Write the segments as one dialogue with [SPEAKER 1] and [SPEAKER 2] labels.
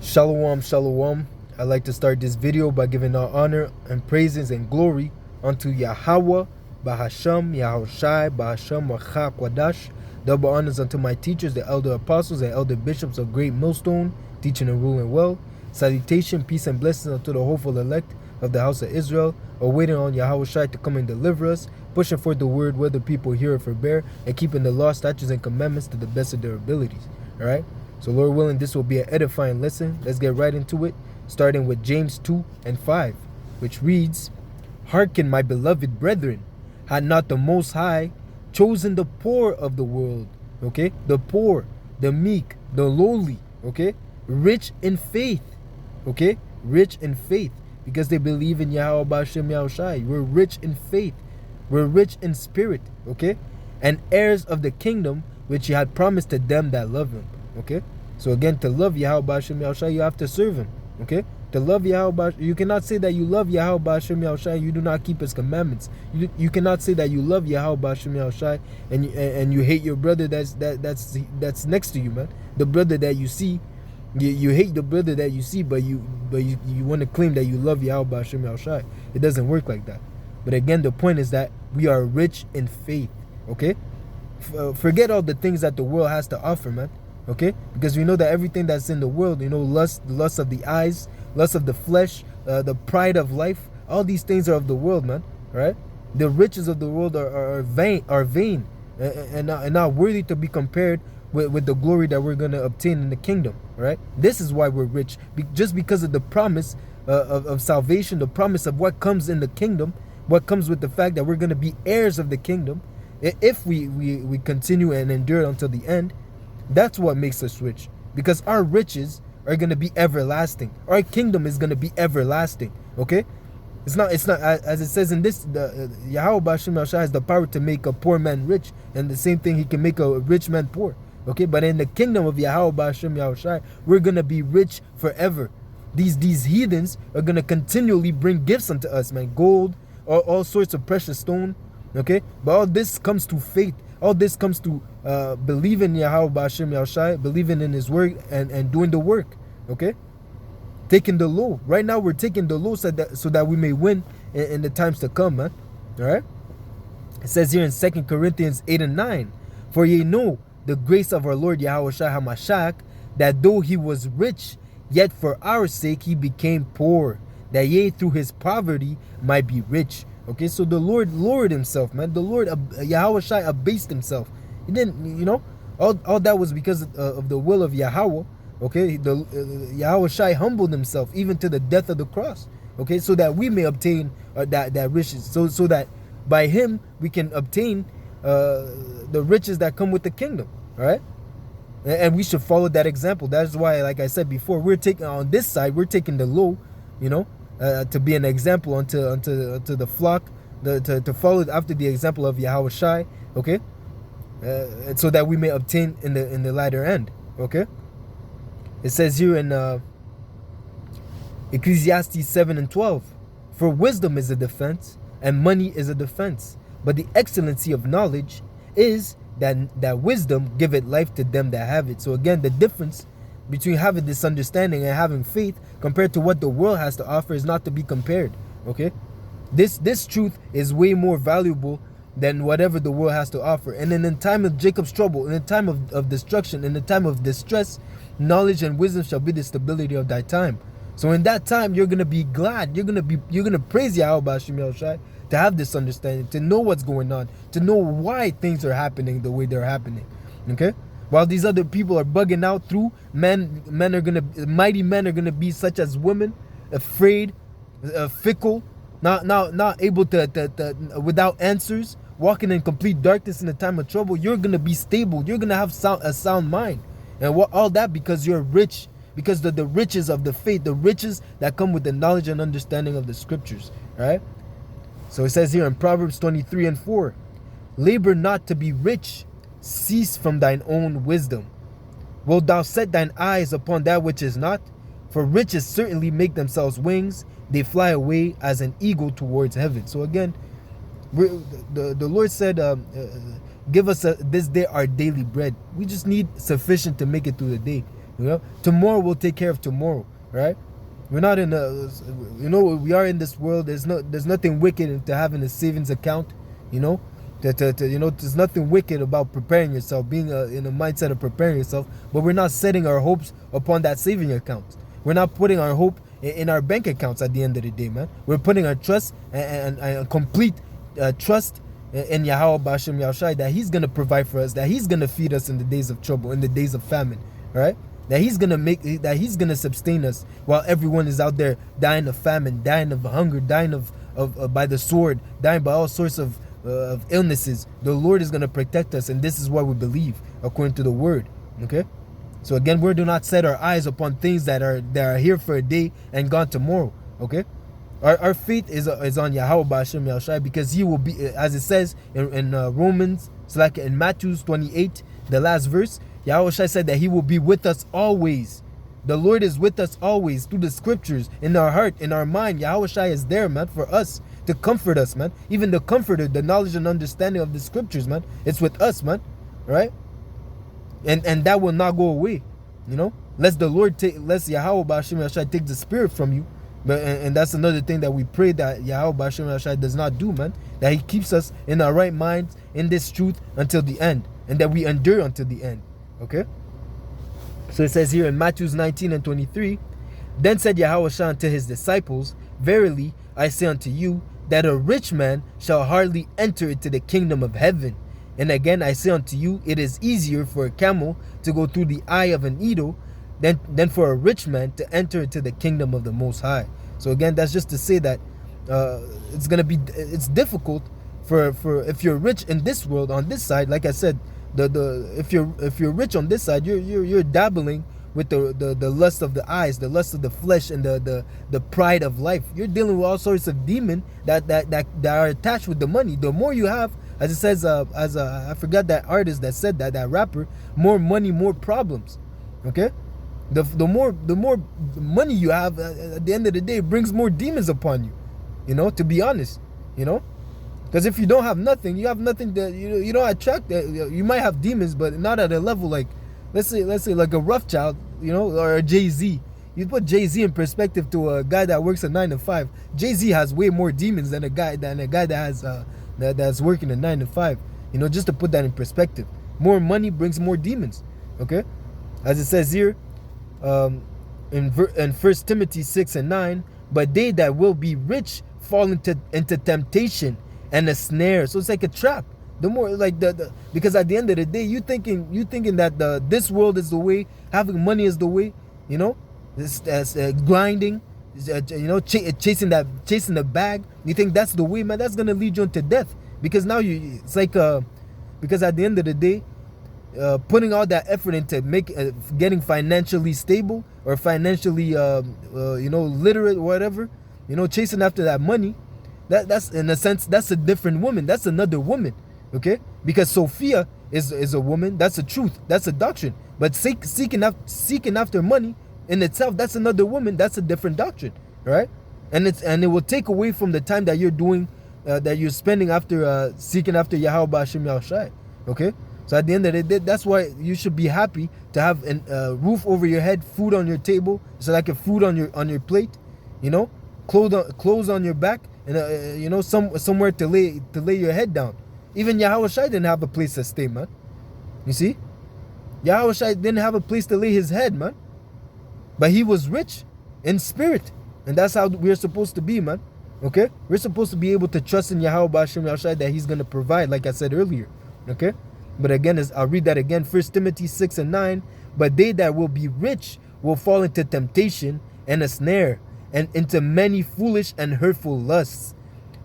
[SPEAKER 1] Shalom, shalom. I'd like to start this video by giving all honor and praises and glory unto Yahweh, Bahasham, Yahushai, Bahasham, Wachak, Wadash. Double honors unto my teachers, the elder apostles and elder bishops of Great Millstone, teaching and ruling well. Salutation, peace, and blessings unto the hopeful elect of the house of Israel, awaiting on Yahushai to come and deliver us, pushing forth the word whether people hear it forbear, and keeping the law, statutes, and commandments to the best of their abilities. All right? So Lord willing, this will be an edifying lesson. Let's get right into it, starting with James 2 and 5, which reads, Hearken, my beloved brethren, had not the Most High chosen the poor of the world, okay? The poor, the meek, the lowly, okay? Rich in faith, okay? Rich in faith, because they believe in Yahweh B'Shem Yahushai. We're rich in faith. We're rich in spirit, okay? And heirs of the kingdom, which he had promised to them that love him. Okay, so again, to love Yahweh B'Shem Yahushai, you have to serve him. Okay, to love Yahweh, you cannot say that you love Yahweh B'Shem Yahushai, you do not keep his commandments. You cannot say that you love Yahweh B'Shem Yahushai and you hate your brother that's next to you, man. The brother that you see, you hate the brother that you see, but you want to claim that you love Yahweh B'Shem Yahushai. It doesn't work like that. But again, the point is that we are rich in faith. Okay, forget all the things that the world has to offer, man. Okay, because we know that everything that's in the world, the lust of the eyes, lust of the flesh, the pride of life, all these things are of the world, man. Right? The riches of the world are vain, and not worthy to be compared with the glory that we're going to obtain in the kingdom. Right? This is why we're rich, just because of the promise of salvation, the promise of what comes in the kingdom, what comes with the fact that we're going to be heirs of the kingdom, if we continue and endure until the end. That's what makes us rich, because our riches are going to be everlasting. Our kingdom is going to be everlasting. Okay, it's not as it says in this, Yahweh B'Shem Yahushai has the power to make a poor man rich, and the same thing, he can make a rich man poor. Okay, but in the kingdom of Yahweh B'Shem Yahushai, we're going to be rich forever. These heathens are going to continually bring gifts unto us, man, gold, all sorts of precious stone. Okay, but all this comes to faith. All this comes to believing Yahweh B'Shem Yahushai, believing in his word and doing the work. Okay, taking the low. Right now we're taking the low so that we may win in the times to come, man. All right. It says here in 2 Corinthians 8 and 9, for ye know the grace of our Lord Yahushua HaMashiach, that though he was rich, yet for our sake he became poor, that ye through his poverty might be rich. Okay, so the Lord lowered himself, man. The Lord, Yahushai, abased himself. He didn't, all that was because of the will of Yahweh. Okay, the Yahushai humbled himself even to the death of the cross. Okay, so that we may obtain that riches, so that by him we can obtain the riches that come with the kingdom. All right, and we should follow that example. That's why, like I said before, we're taking on this side, we're taking the low, to be an example unto the flock, to follow after the example of Yahushai, okay, so that we may obtain in the latter end. Okay, it says here in Ecclesiastes 7 and 12, for wisdom is a defense, and money is a defense, but the excellency of knowledge is that wisdom giveth life to them that have it. So again, the difference between having this understanding and having faith compared to what the world has to offer is not to be compared. Okay, this truth is way more valuable than whatever the world has to offer. And in the time of Jacob's trouble, in the time of destruction, in the time of distress, knowledge and wisdom shall be the stability of thy time. So in that time, you're gonna be glad, you're gonna praise Yahweh B'Shem Yahushai, to have this understanding, to know what's going on, to know why things are happening the way they're happening. Okay, while these other people are bugging out through, mighty men are gonna be such as women, afraid, fickle, not able to without answers, walking in complete darkness in the time of trouble. You're gonna be stable. You're gonna have a sound mind, and all that because you're rich, because the riches of the faith, the riches that come with the knowledge and understanding of the scriptures. Right. So it says here in Proverbs 23 and 4, labor not to be rich, cease from thine own wisdom. Wilt thou set thine eyes upon that which is not? For riches certainly make themselves wings, they fly away as an eagle towards heaven. So again, the Lord said, give us this day our daily bread. We just need sufficient to make it through the day. Tomorrow will take care of tomorrow, right? We're not in a, we are in this world. There's nothing wicked into having a savings account, there's nothing wicked about preparing yourself, being in a mindset of preparing yourself. But we're not setting our hopes upon that saving account. We're not putting our hope in our bank accounts at the end of the day, man. We're putting our trust and complete trust in Yahweh B'Hashem Yahushai, that He's gonna provide for us, that He's gonna feed us in the days of trouble, in the days of famine, right? That He's gonna sustain us while everyone is out there dying of famine, dying of hunger, dying of by the sword, dying by all sorts of illnesses. The Lord is gonna protect us, and this is what we believe according to the Word. Okay. So again, we do not set our eyes upon things that are here for a day and gone tomorrow. Okay. Our faith is on Yahweh B'Hashem Yahushai, because He will be, as it says in Romans, it's like in Matthew 28, the last verse, Yahushai said that He will be with us always. The Lord is with us always through the scriptures, in our heart, in our mind. Yahushai is there, man, for us, to comfort us, man. Even the comforter, the knowledge and understanding of the scriptures, man, it's with us, man, right? And that will not go away, lest Yahweh B'Hashem Yahushai take the spirit from you. But and that's another thing that we pray that Yahweh B'Hashem Yahushai does not do, man. That He keeps us in our right minds in this truth until the end, and that we endure until the end. Okay. So it says here in Matthew 19 and 23, then said Yahushua unto His disciples, verily I say unto you, that a rich man shall hardly enter into the kingdom of heaven. And again I say unto you, it is easier for a camel to go through the eye of an needle than for a rich man to enter into the kingdom of the Most High. So again, that's just to say that it's difficult for if you're rich in this world, on this side. Like I said, if you're rich on this side, you're dabbling with the lust of the eyes, the lust of the flesh, and the pride of life. You're dealing with all sorts of demons that are attached with the money. The more you have, as it says, I forgot that artist that said that rapper, more money, more problems. Okay. The more money you have, at the end of the day, it brings more demons upon you. To be honest, because if you don't have nothing, you have nothing that you don't attract. You might have demons, but not at a level like, let's say like a Rothschild, or a Jay-Z. You put Jay-Z in perspective to a guy that works a 9 to 5. Jay-Z has way more demons than a guy that has that's working a 9 to 5. Just to put that in perspective, more money brings more demons. Okay, as it says here. In 1 Timothy 6 and 9, but they that will be rich fall into temptation and a snare. So it's like a trap. The more like because at the end of the day, you thinking that this world is the way, having money is the way, grinding, chasing the bag. You think that's the way, man? That's gonna lead you into death, because now it's like because at the end of the day, putting all that effort into getting financially stable or financially literate or whatever, chasing after that money, that's in a sense, that's a different woman. That's another woman. Okay, because Sophia is a woman. That's a truth. That's a doctrine. But seeking after money in itself, that's another woman. That's a different doctrine. Right? And it will take away from the time that you're doing that you're spending after seeking after Yahweh B'Hashem Yahushai. Okay. So at the end of the day, that's why you should be happy to have a roof over your head, food on your table, so like a food on your plate, clothes on your back, and somewhere to lay your head down. Even Yahushua didn't have a place to stay, man. You see, Yahushua didn't have a place to lay his head, man. But he was rich in spirit, and that's how we're supposed to be, man. Okay, we're supposed to be able to trust in Yahweh B'Hashem Yahushua that He's gonna provide, like I said earlier. Okay. But again, I'll read that again, 1 Timothy 6 and 9. But they that will be rich will fall into temptation and a snare, and into many foolish and hurtful lusts,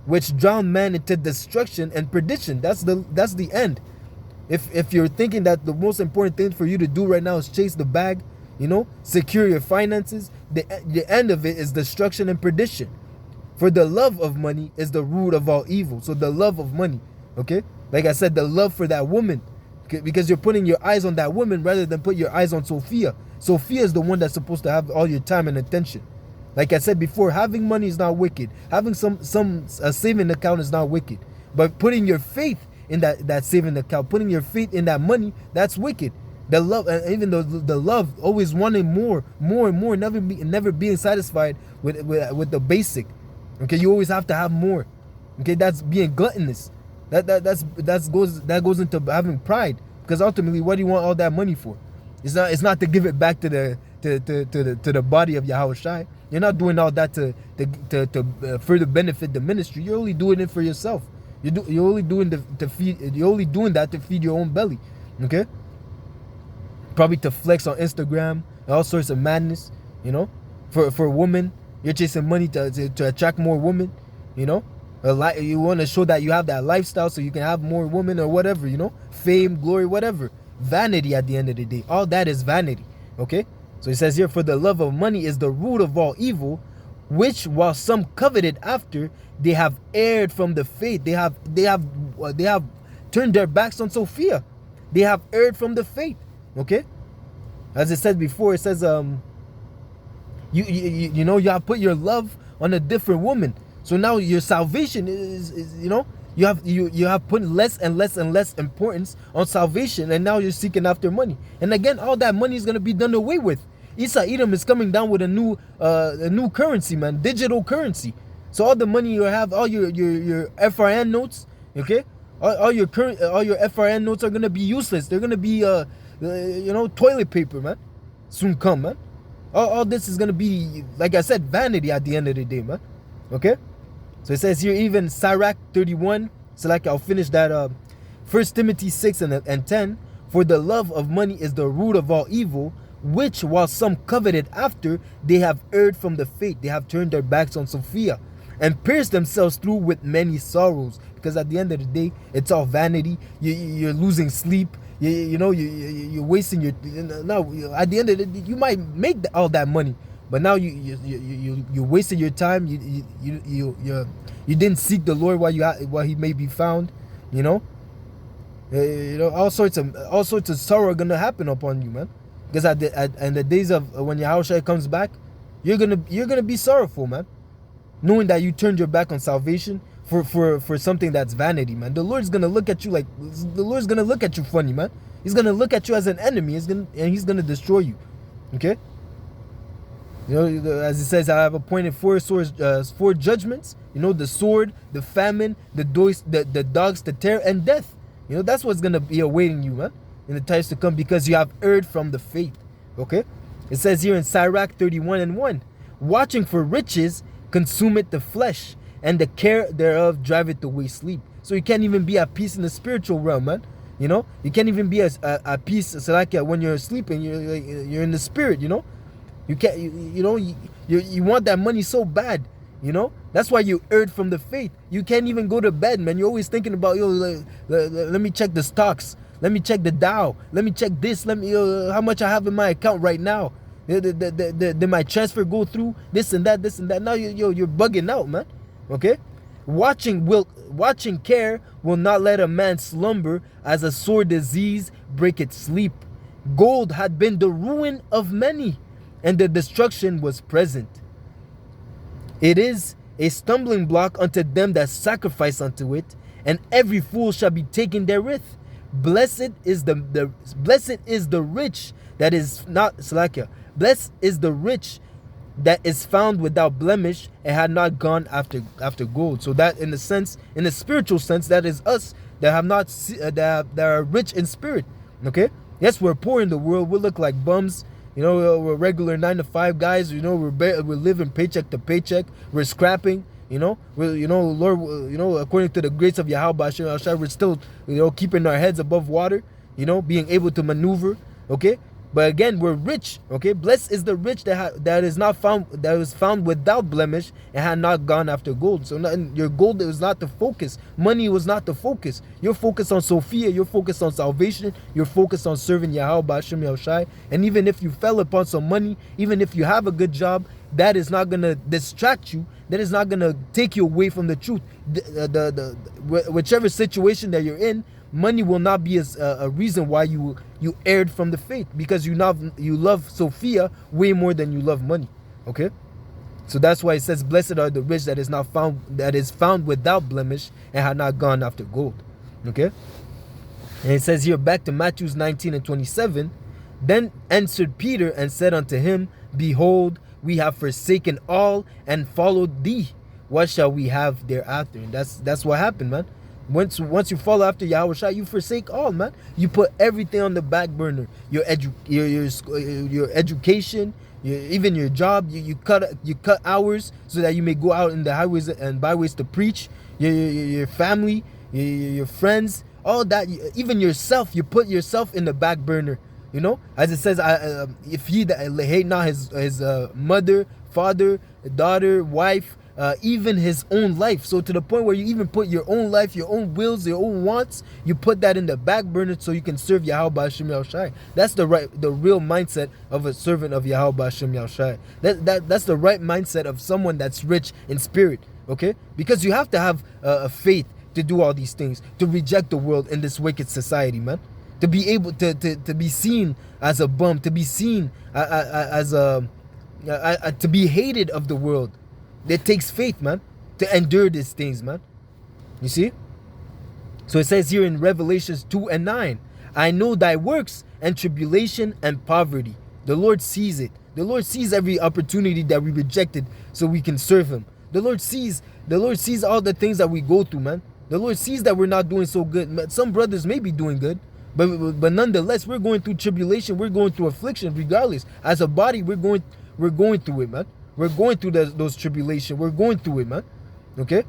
[SPEAKER 1] which drown man into destruction and perdition. That's the end. If you're thinking that the most important thing for you to do right now is chase the bag, secure your finances, the end of it is destruction and perdition. For the love of money is the root of all evil. So the love of money, okay? Like I said, the love for that woman, because you're putting your eyes on that woman rather than put your eyes on Sophia. Sophia is the one that's supposed to have all your time and attention. Like I said before, having money is not wicked. Having some saving account is not wicked. But putting your faith in that saving account, putting your faith in that money, that's wicked. The love, and even the love, always wanting more and more, never being satisfied with the basic. Okay, you always have to have more. Okay, that's being gluttonous. That goes into having pride. Because ultimately, what do you want all that money for? It's not to give it back to the body of Yahweh Shai. You're not doing all that to further benefit the ministry. You're only doing it for yourself. You're only doing that to feed your own belly. Okay? Probably to flex on Instagram, all sorts of madness. You know, for a woman, you're chasing money to attract more women. You know, you want to show that you have that lifestyle so you can have more women or whatever. You know, fame, glory, whatever. Vanity at the end of the day. All that is vanity. Okay? So it says here, for the love of money is the root of all evil, which while some coveted after, they have erred from the faith. They have turned their backs on Sophia. They have erred from the faith. Okay? As it said before, it says you know, you have put your love on a different woman. So now your salvation is you know, you have put less and less importance on salvation, and now you're seeking after money. And again, all that money is going to be done away with. Isa Edom is coming down with a new currency, man, digital currency. So all the money you have, all your FRN notes, okay, all your FRN notes are going to be useless. They're going to be you know, toilet paper, man. Soon come, man. All this is going to be, like I said, vanity at the end of the day, man. Okay? So it says here, even Sirach 31, so like I'll finish that, 1 Timothy 6 and 10, for the love of money is the root of all evil, which while some coveted after, they have erred from the faith. They have turned their backs on Sophia and pierced themselves through with many sorrows. Because at the end of the day, it's all vanity. You're losing sleep. You know, you're wasting your... Now, at the end of the day, you might make all that money, but now you wasted your time. You didn't seek the Lord while He may be found. You know, all sorts of sorrow are gonna happen upon you, man. Because in the days of when Yahushua comes back, you're gonna be sorrowful, man, knowing that you turned your back on salvation for something that's vanity, man. The Lord's gonna look at you funny, man. He's gonna look at you as an enemy. He's gonna destroy you. Okay. You know, as it says, I have appointed four judgments. You know, the sword, the famine, the dogs, the terror, and death. You know, that's what's gonna be awaiting you, man, in the times to come, because you have erred from the faith. Okay. It says here in Sirach 31:1, watching for riches consumeth the flesh, and the care thereof driveth away sleep. So you can't even be at peace in the spiritual realm, man. You know, you can't even be at peace. So like when you're sleeping, you're in the spirit. You know, you can't. You want that money so bad. You know, that's why you erred from the faith. You can't even go to bed, man. You're always thinking about, let me check the stocks. Let me check the Dow. Let me check this. Let me how much I have in my account right now. Did my transfer go through? This and that. Now you're bugging out, man. Okay, watching care will not let a man slumber, as a sore disease breaketh sleep. Gold had been the ruin of many, and the destruction was present. It is a stumbling block unto them that sacrifice unto it, and every fool shall be taken therewith. Blessed is the rich that is not Salakia. Blessed is the rich that is found without blemish and had not gone after gold. So that, in the spiritual sense, that is us that have not that are rich in spirit. Okay, yes, we're poor in the world. We look like bums. You know, we're regular 9-to-5 guys. You know, we're living paycheck to paycheck. We're scrapping. You know, Lord. You know, according to the grace of Yahweh, we're still, keeping our heads above water. You know, being able to maneuver. Okay. But again, we're rich. Okay, blessed is the rich that is found without blemish and had not gone after gold. So your gold was not the focus. Money was not the focus. You're focused on Sophia. You're focused on salvation. You're focused on serving Yahweh B'Hashem Yahushai. And even if you fell upon some money, even if you have a good job, that is not gonna distract you. That is not gonna take you away from the truth. Whichever situation that you're in, money will not be a reason why you erred from the faith, because you love Sophia way more than you love money. Okay, so that's why it says, "Blessed are the rich that is found without blemish and had not gone after gold." Okay, And it says here, back to Matthew 19 and 27, then answered Peter and said unto him, behold, we have forsaken all and followed thee. What shall we have thereafter? And that's what happened, man. Once you follow after Yahweh, you forsake all, man. You put everything on the back burner. Your education, even your job. You cut hours so that you may go out in the highways and byways to preach. Your family, your friends, all that. Even yourself, you put yourself in the back burner. You know, as it says, if he that hate not his mother, father, daughter, wife, even his own life. So to the point where you even put your own life, your own wills, your own wants, you put that in the back burner so you can serve Yahweh Hashem Yahushai. That's the real mindset of a servant of Yahweh Hashem Yahushai. That's the right mindset of someone that's rich in spirit. Okay, because you have to have a faith to do all these things, to reject the world in this wicked society, man. To be able to be seen as a bum, to be seen as to be hated of the world. It takes faith, man, to endure these things, man. You see? So it says here in Revelations 2 and 9, I know thy works and tribulation and poverty. The Lord sees it. The Lord sees every opportunity that we rejected so we can serve him. The Lord sees all the things that we go through, man. The Lord sees that we're not doing so good. Some brothers may be doing good, but nonetheless, we're going through tribulation. We're going through affliction regardless. As a body, we're going through it, man. We're going through those tribulation. We're going through it, man. Okay?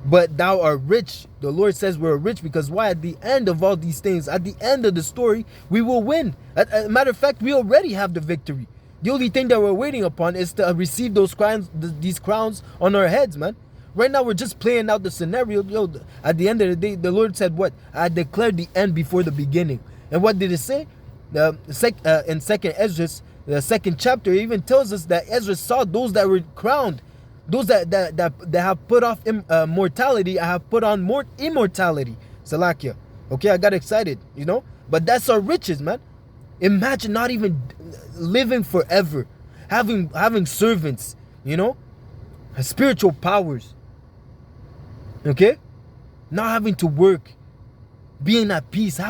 [SPEAKER 1] But thou art rich. The Lord says we're rich because why? At the end of all these things, at the end of the story, we will win. As a matter of fact, we already have the victory. The only thing that we're waiting upon is to receive those crowns, these crowns on our heads, man. Right now, we're just playing out the scenario. Yo, at the end of the day, the Lord said what? I declared the end before the beginning. And what did it say? In 2nd Ezra, the 2nd chapter, it even tells us that Ezra saw those that were crowned. Those that have put off mortality, I have put on more immortality. Salakia. Okay, I got excited, you know? But that's our riches, man. Imagine not even living forever. Having servants, you know? Spiritual powers. Okay? Not having to work. Being at peace.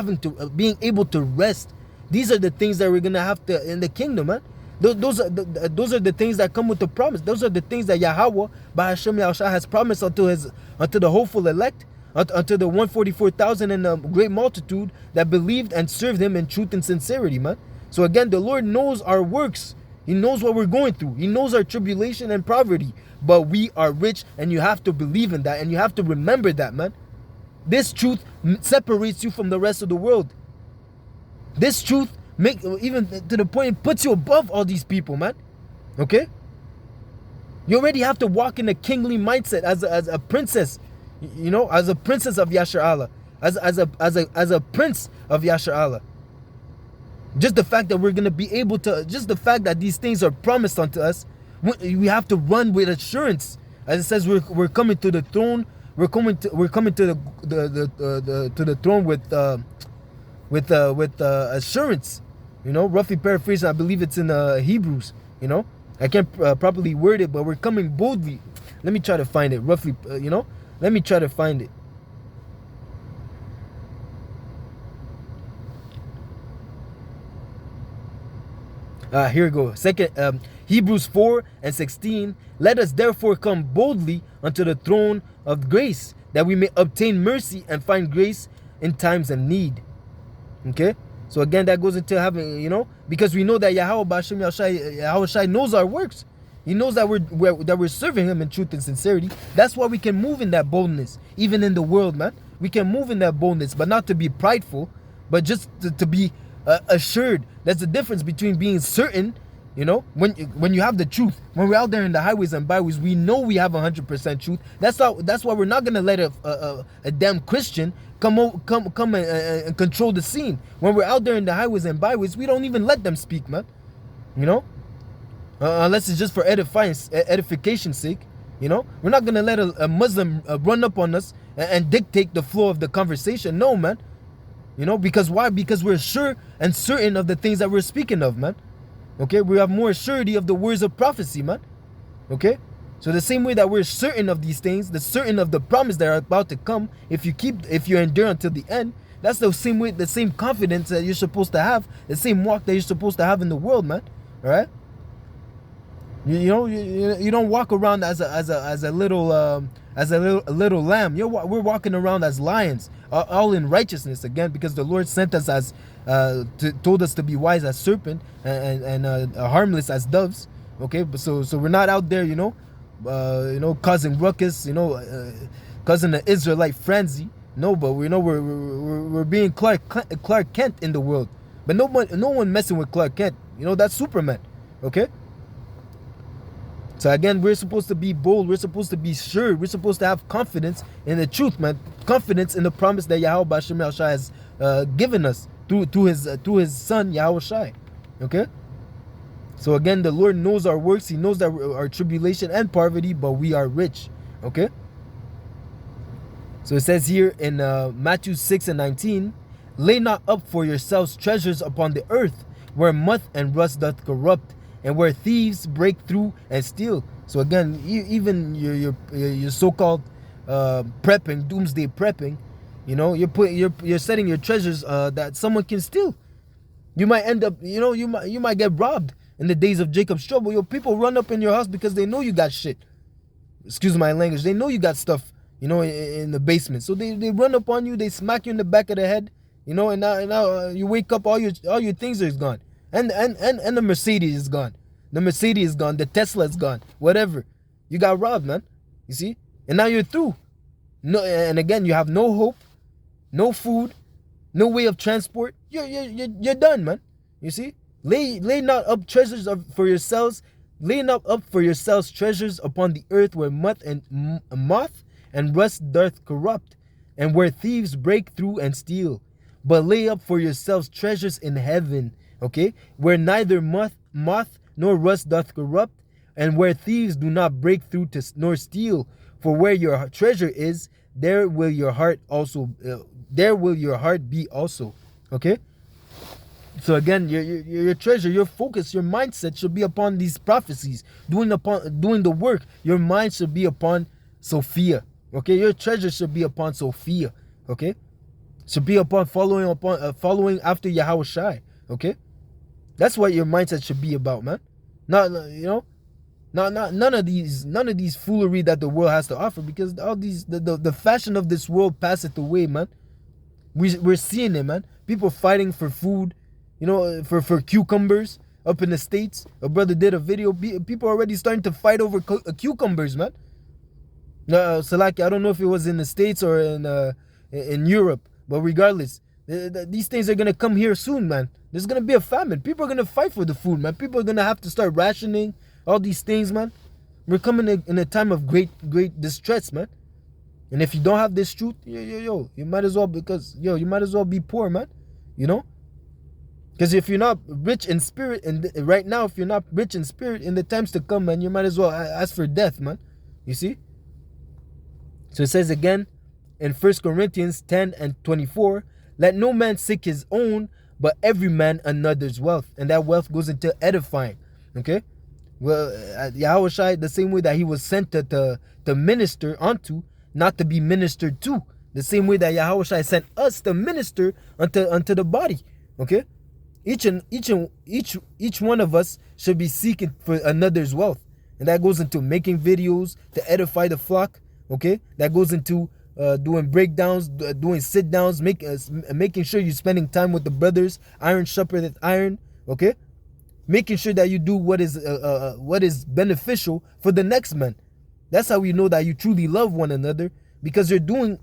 [SPEAKER 1] Being able to rest. These are the things that we're going to have to in the kingdom, man. Those are the things that come with the promise. Those are the things that Yahweh, by Hashem Yahushua, has promised unto the hopeful elect, unto the 144,000 and a great multitude that believed and served him in truth and sincerity, man. So again, the Lord knows our works. He knows what we're going through. He knows our tribulation and poverty. But we are rich, and you have to believe in that, and you have to remember that, man. This truth separates you from the rest of the world. This truth even to the point it puts you above all these people, man. Okay? You already have to walk in a kingly mindset as a princess, you know, as a princess of Yashar Allah, as a prince of Yashar Allah. Just the fact that we're gonna be able to, just the fact that these things are promised unto us, we have to run with assurance. As it says, we're coming to the throne. We're coming to the throne with assurance. You know, roughly paraphrasing, I believe it's in Hebrews. You know, I can't properly word it, but we're coming boldly. Let me try to find it. Roughly, you know, let me try to find it. Here we go. Hebrews 4:16. Let us therefore come boldly unto the throne of grace, that we may obtain mercy and find grace in times of need. Okay? So again, that goes into having, you know, because we know that Yahweh Bashim Yahushai knows our works. He knows that we're serving him in truth and sincerity. That's why we can move in that boldness, even in the world, man. We can move in that boldness, but not to be prideful, but just to be assured. That's the difference between being certain, you know, when you have the truth. When we're out there in the highways and byways, we know we have 100% truth. That's why we're not gonna let a damn Christian come and control the scene. When we're out there in the highways and byways, we don't even let them speak, man. You know, unless it's just for edification's sake. You know, we're not gonna let a Muslim run up on us and dictate the flow of the conversation. No, man. You know, because why? Because we're sure and certain of the things that we're speaking of, man. Okay, we have more surety of the words of prophecy, man. Okay, so the same way that we're certain of these things, the certain of the promise that are about to come, if you endure until the end, That's the same way, the same confidence that you're supposed to have, the same walk that you're supposed to have in the world, man. All right. You don't walk around as a little lamb. We're walking around as lions, all in righteousness, again, because the Lord sent us as told us to be wise as serpent and harmless as doves. Okay, but so we're not out there, causing ruckus, causing the Israelite frenzy. No, but we're being Clark Kent in the world. But no one messing with Clark Kent. That's Superman. Okay. So again, we're supposed to be bold. We're supposed to be sure. We're supposed to have confidence in the truth, man. Confidence in the promise that Yahweh B'Shem Yahushai has given us through his son Yahushai. Okay. So again, the Lord knows our works. He knows that our tribulation and poverty, but we are rich. Okay. So it says here in Matthew 6:19, lay not up for yourselves treasures upon the earth, where moth and rust doth corrupt, and where thieves break through and steal. So again, even your so-called prepping, doomsday prepping, you're setting your treasures that someone can steal. You might end up, you might get robbed in the days of Jacob's trouble. People run up in your house because they know you got shit. Excuse my language. They know you got stuff, in the basement. So they run up on you. They smack you in the back of the head, and now you wake up, all your things are gone. And the Mercedes is gone. The Mercedes is gone. The Tesla is gone. Whatever. You got robbed, man. You see? And now you're through. No, and again, you have no hope, no food, no way of transport. You're done, man. You see? Lay not up treasures for yourselves. Lay not up for yourselves treasures upon the earth, where moth and rust doth corrupt, and where thieves break through and steal. But lay up for yourselves treasures in heaven. Okay, where neither moth nor rust doth corrupt, and where thieves do not break through nor steal. For where your treasure is, there will your heart be also. Okay. So again, your treasure, your focus, your mindset should be upon these prophecies, doing the work. Your mind should be upon Sophia. Okay, your treasure should be upon Sophia. Okay, should be upon following after Yahushai. Okay. That's what your mindset should be about, man. Not none of these foolery that the world has to offer, because all these the fashion of this world passeth away, man. We're seeing it, man. People fighting for food, for cucumbers up in the States. A brother did a video. People are already starting to fight over cucumbers, man. Salaki, I don't know if it was in the States or in Europe, but regardless, these things are gonna come here soon, man. There's gonna be a famine. People are gonna fight for the food, man. People are gonna have to start rationing all these things, man. We're coming in a time of great distress, man. And if you don't have this truth, you might as well be poor, man. Because if you're not rich in spirit, and right now, if you're not rich in spirit, in the times to come, man, you might as well ask for death, man. You see? So it says again in 1 Corinthians 10:24, let no man seek his own, but every man another's wealth. And that wealth goes into edifying. Okay? Well, Yahushua, the same way that he was sent to minister unto, not to be ministered to. The same way that Yahushua sent us to minister unto the body. Okay? Each one of us should be seeking for another's wealth. And that goes into making videos to edify the flock. Okay? That goes into doing breakdowns, doing sit downs, making sure you're spending time with the brothers, iron sharpeneth iron. Okay, making sure that you do what is beneficial for the next man. That's how we know that you truly love one another, because you're going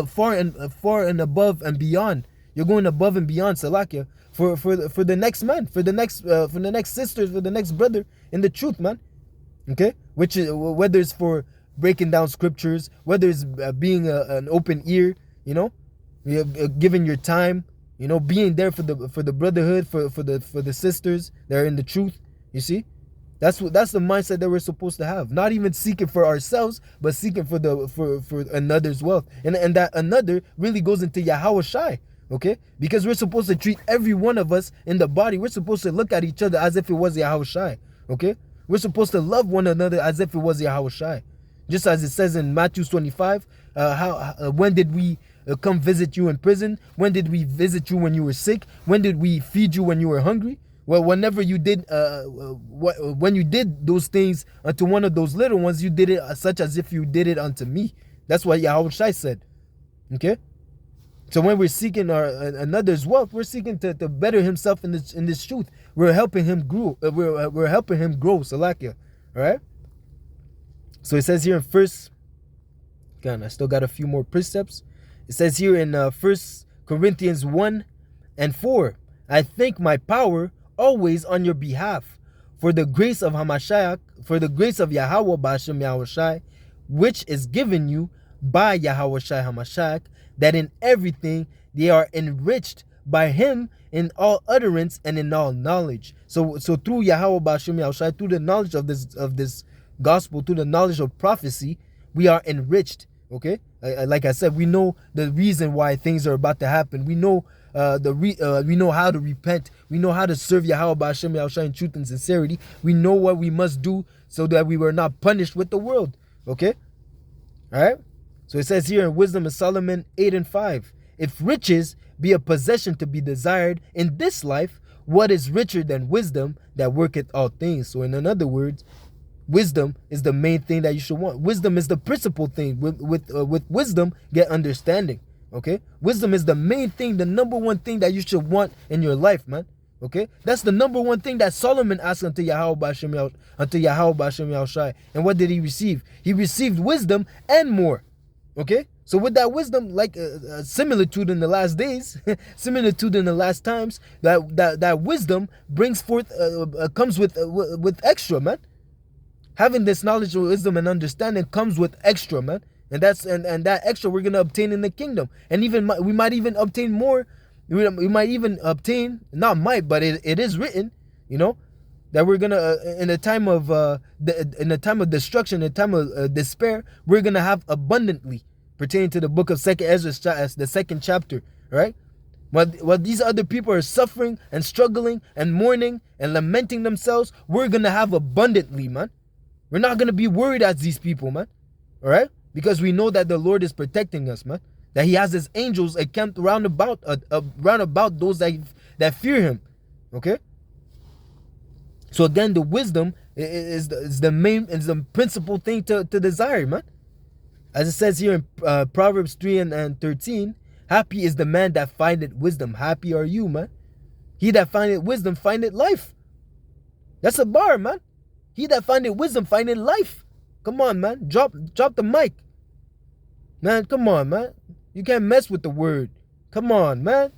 [SPEAKER 1] far and above and beyond. You're going above and beyond, Salakia, for the next man, for the next sisters, for the next brother in the truth, man. Okay, which is, whether it's for breaking down scriptures, whether it's being an open ear, giving your time, being there for the brotherhood, for the sisters that are in the truth. You see, that's the mindset that we're supposed to have. Not even seeking for ourselves, but seeking for another's wealth, and that another really goes into Yahushai. Okay, because we're supposed to treat every one of us in the body. We're supposed to look at each other as if it was Yahushai. Okay, we're supposed to love one another as if it was Yahushai. Just as it says in Matthew 25, when did we come visit you in prison? When did we visit you when you were sick? When did we feed you when you were hungry? Well, whenever you did, when you did those things unto one of those little ones, you did it such as if you did it unto me. That's what Yahweh Shai said. Okay? So when we're seeking another's wealth, we're seeking to better himself in this truth. We're helping him grow. We're helping him grow. Salakia. All right? So it says here in I still got a few more precepts. It says here in 1 Corinthians 1:4, I thank my power always on your behalf for the grace of Hamashiach, for the grace of Yahweh B'Hashem Yahweh Shai, which is given you by Yahweh Shai Hamashiach, that in everything they are enriched by him in all utterance and in all knowledge. So through Yahweh B'Hashem Yahweh Shai, through the knowledge of this gospel, through the knowledge of prophecy, we are enriched. Okay, like I said, we know the reason why things are about to happen. We know we know how to repent. We know how to serve Yahweh B'Hashem Yahweh Shai in truth and sincerity. We know what we must do so that we were not punished with the world. Okay, all right. So it says here in Wisdom of Solomon 8:5, if riches be a possession to be desired in this life, what is richer than wisdom that worketh all things? So in other words, wisdom is the main thing that you should want. Wisdom is the principal thing. With wisdom, get understanding. Okay? Wisdom is the main thing, the number one thing that you should want in your life, man. Okay? That's the number one thing that Solomon asked unto Yahweh B'Hashem Yahweh Shai. And what did he receive? He received wisdom and more. Okay? So with that wisdom, like similitude in the last days, similitude in the last times, that wisdom brings forth, comes with extra, man. Having this knowledge, wisdom, and understanding comes with extra, man. And that extra we're gonna obtain in the kingdom. And even we might even obtain more. We might even obtain, not might, but it is written, you know, that we're gonna in the time of destruction, in the time of despair, we're gonna have abundantly, pertaining to the book of 2nd Ezra, the 2nd chapter, right? While these other people are suffering and struggling and mourning and lamenting themselves, we're gonna have abundantly, man. We're not gonna be worried as these people, man. All right, because we know that the Lord is protecting us, man. That He has His angels encamped round about those that fear Him. Okay. So again, the wisdom is the principal thing to desire, man. As it says here in Proverbs 3:13, happy is the man that findeth wisdom. Happy are you, man. He that findeth wisdom findeth life. That's a bar, man. He that findeth wisdom findeth life. Come on, man. Drop the mic. Man, come on, man. You can't mess with the word. Come on, man.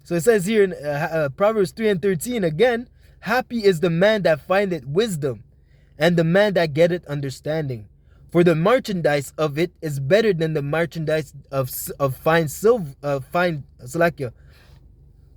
[SPEAKER 1] So it says here in Proverbs 3:13 again, happy is the man that findeth wisdom, and the man that getteth understanding. For the merchandise of it is better than the merchandise of fine silver, fine salakia.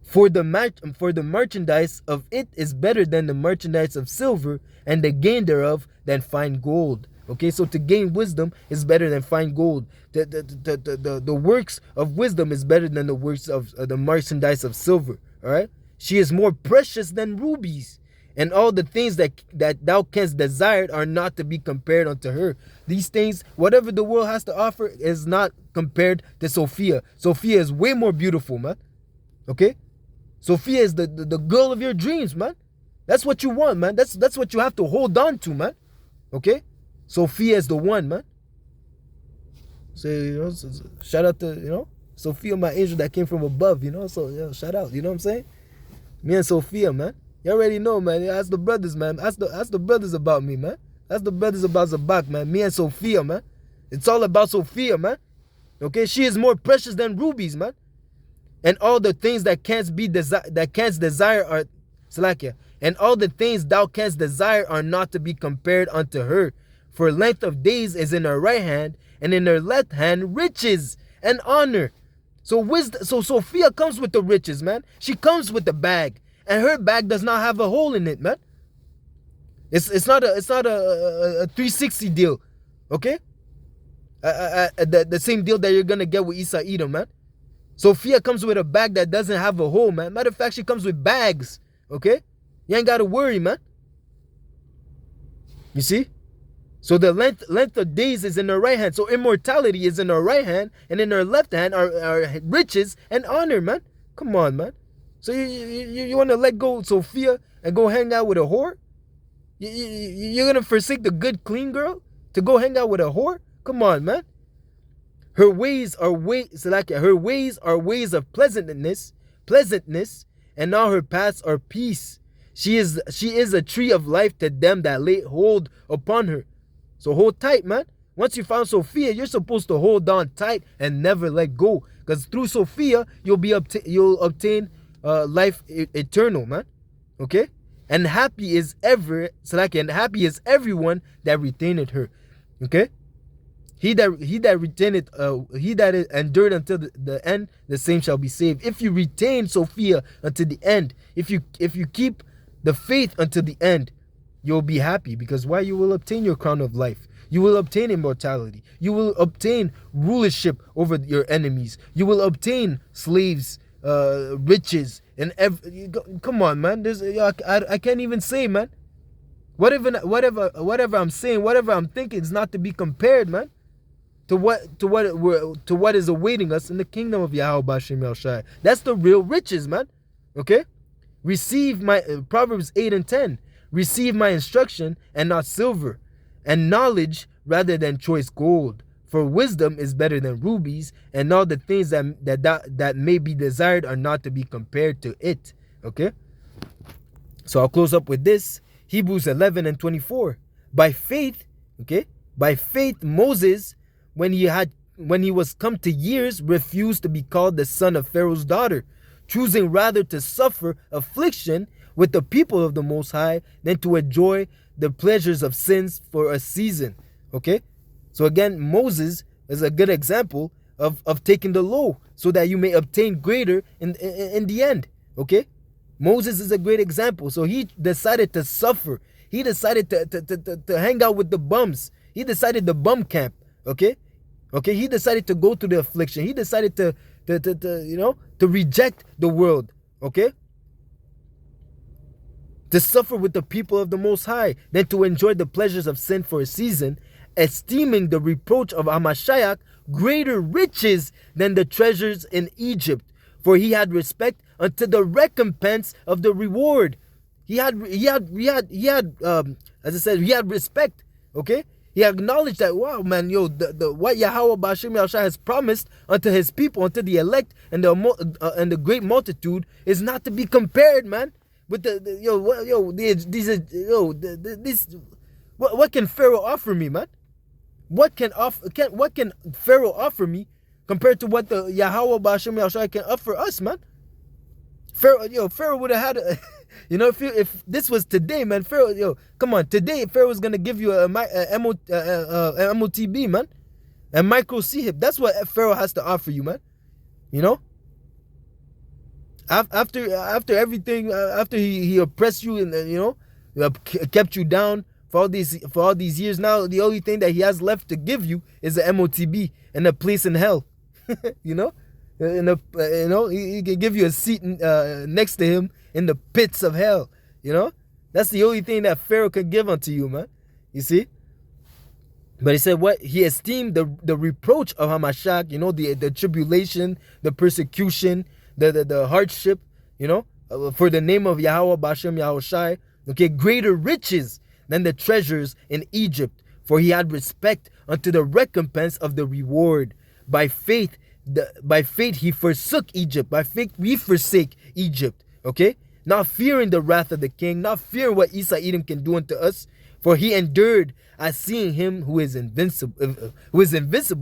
[SPEAKER 1] For the merchandise of it is better than the merchandise of silver, and the gain thereof than fine gold. Okay, so to gain wisdom is better than fine gold. The works of wisdom is better than the works of the merchandise of silver. All right, she is more precious than rubies, and all the things that thou canst desire are not to be compared unto her. These things, whatever the world has to offer, is not compared to Sophia. Sophia is way more beautiful, man. Okay, Sophia is the girl of your dreams, man. That's what you want, man. That's what you have to hold on to, man. Okay, Sophia is the one, man. So, shout out to, Sophia, my angel that came from above, so, shout out, you know what I'm saying? Me and Sophia, man. You already know, man. Ask the brothers, man. Ask the brothers about me, man. Ask the brothers about Zabak, man. Me and Sophia, man. It's all about Sophia, man. Okay, she is more precious than rubies, man. And all the things that canst desire are Salakia. And all the things thou canst desire are not to be compared unto her. For length of days is in her right hand, and in her left hand riches and honor. So Sophia comes with the riches, man. She comes with the bag, and her bag does not have a hole in it, man. It's not a 360 deal, okay? The same deal that you're gonna get with Isa Edom, man. Sophia comes with a bag that doesn't have a hole, man. Matter of fact, she comes with bags, okay? You ain't gotta worry, man. You see? So the length of days is in her right hand. So immortality is in her right hand, and in her left hand are riches and honor, man. Come on, man. So you want to let go of Sophia and go hang out with a whore? You're going to forsake the good, clean girl to go hang out with a whore? Come on, man. Her ways are ways of pleasantness, and all her paths are peace. She is a tree of life to them that lay hold upon her. So hold tight, man. Once you found Sophia, you're supposed to hold on tight and never let go. Because through Sophia, you'll obtain life eternal, man. Okay? And happy is everyone that retaineth her. Okay? He that endured until the end, the same shall be saved. If you retain Sophia until the end, if you keep the faith until the end, you'll be happy. Because why? You will obtain your crown of life. You will obtain immortality. You will obtain rulership over your enemies. You will obtain slaves, riches, and come on, man. I can't even say, man. Whatever I'm saying, whatever I'm thinking is not to be compared, man, to what is awaiting us in the kingdom of Yahweh B'Shem Yahushai. That's the real riches, man. Okay? Receive my Proverbs 8:10. Receive my instruction and not silver, and knowledge rather than choice gold. For wisdom is better than rubies, and all the things that may be desired are not to be compared to it. Okay? So I'll close up with this. Hebrews 11:24. By faith, Moses, when he was come to years, refused to be called the son of Pharaoh's daughter, choosing rather to suffer affliction with the people of the Most High than to enjoy the pleasures of sins for a season. Okay? So again, Moses is a good example of taking the low so that you may obtain greater in the end. Okay? Moses is a great example. So he decided to suffer. He decided to hang out with the bums. He decided the bum camp. Okay? He decided to go through the affliction. He decided to reject the world. Okay? To suffer with the people of the Most High, than to enjoy the pleasures of sin for a season, esteeming the reproach of Hamashiach greater riches than the treasures in Egypt, for he had respect unto the recompense of the reward. He had respect. Okay, he acknowledged that, wow, man, what Yahweh B'Shem Yahushai has promised unto his people, unto the elect and the great multitude, is not to be compared, man, with what can Pharaoh offer me, man? What can Pharaoh offer me compared to what the Yahweh B'Shem Yahushai can offer us, man? Pharaoh would have had if this was today, man, Pharaoh, come on, today Pharaoh's gonna give you a MOTB, man, a micro C hip. That's what Pharaoh has to offer you, man. After everything, after he oppressed you and kept you down for all these years, now the only thing that he has left to give you is a MOTB and a place in hell. He can give you a seat next to him in the pits of hell. That's the only thing that Pharaoh could give unto you, man. You see? But he said what? He esteemed the reproach of Hamashiach, the tribulation, the persecution, the hardship, for the name of Yahweh B'Shem Yahushai, okay, greater riches than the treasures in Egypt, for he had respect unto the recompense of the reward. By faith he forsook Egypt. By faith we forsake Egypt. Okay? Not fearing the wrath of the king, not fearing what Esau Edom can do unto us. For he endured as seeing him who is invincible.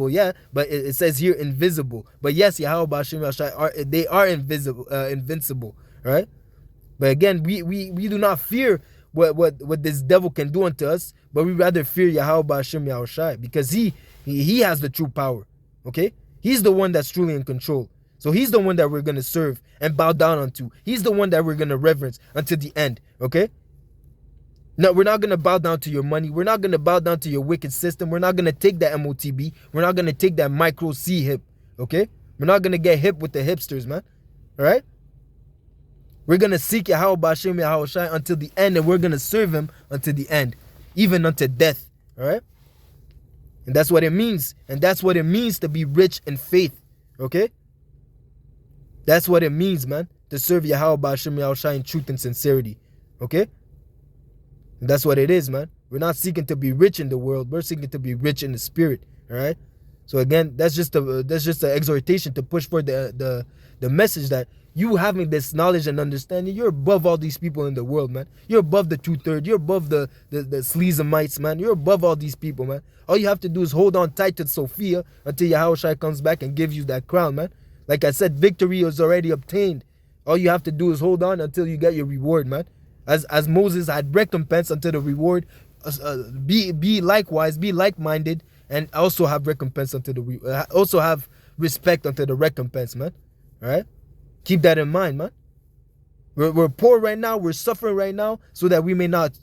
[SPEAKER 1] Yeah, but it says here invisible. But yes, Yahweh B'Shem Yahushai they are invincible. Right? But again, we do not fear what this devil can do unto us, but we rather fear Yahweh B'Shem Yahushai, because he has the true power. Okay? He's the one that's truly in control. So he's the one that we're going to serve and bow down unto. He's the one that we're going to reverence until the end. Okay? No, we're not going to bow down to your money. We're not going to bow down to your wicked system. We're not going to take that MOTB. We're not going to take that micro C hip. Okay? We're not going to get hip with the hipsters, man. All right? We're going to seek Yahweh B'Shem Yahushai until the end, and we're going to serve him until the end, even unto death. All right? And that's what it means. And that's what it means to be rich in faith. Okay? That's what it means, man. To serve Yahweh Ba'ashem Yahushai in truth and sincerity. Okay? And that's what it is, man. We're not seeking to be rich in the world. We're seeking to be rich in the spirit. All right? So again, that's just an exhortation to push for the message that you having this knowledge and understanding, you're above all these people in the world, man. You're above the 2/3. You're above the Sleezamites, man. You're above all these people, man. All you have to do is hold on tight to Sophia until Yahushua comes back and gives you that crown, man. Like I said, victory is already obtained. All you have to do is hold on until you get your reward, man. As Moses had recompense until the reward, be likewise, be like-minded, and also have recompense unto also have respect unto the recompense, man. All right? Keep that in mind, man. We're poor right now. We're suffering right now so that we may not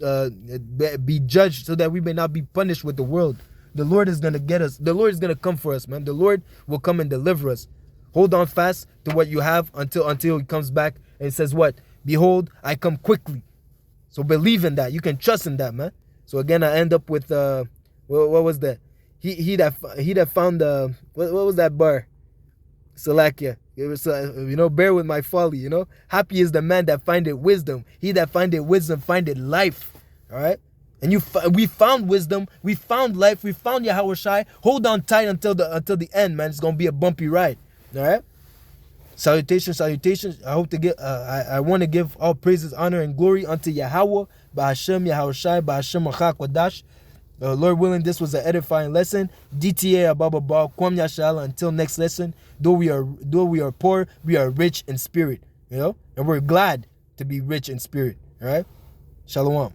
[SPEAKER 1] be judged, so that we may not be punished with the world. The Lord is going to get us. The Lord is going to come for us, man. The Lord will come and deliver us. Hold on fast to what you have until he comes back and says what? Behold, I come quickly. So believe in that. You can trust in that, man. So again, I end up with, what was that? He that found, what was that bar? Salakia. It was, bear with my folly, Happy is the man that findeth wisdom. He that findeth wisdom findeth life. All right? And we found wisdom. We found life. We found Yahushai. Hold on tight until the end, man. It's going to be a bumpy ride. All right? Salutations. I hope to get, I want to give all praises, honor, and glory unto Yahweh, Ba'ashem, Yahushai, Ba'ashem, Achak, Wadash. Lord willing, this was an edifying lesson. DTA Ababa Kwam Yashala. Until next lesson, though we are poor, we are rich in spirit, and we're glad to be rich in spirit. All right, Shalom.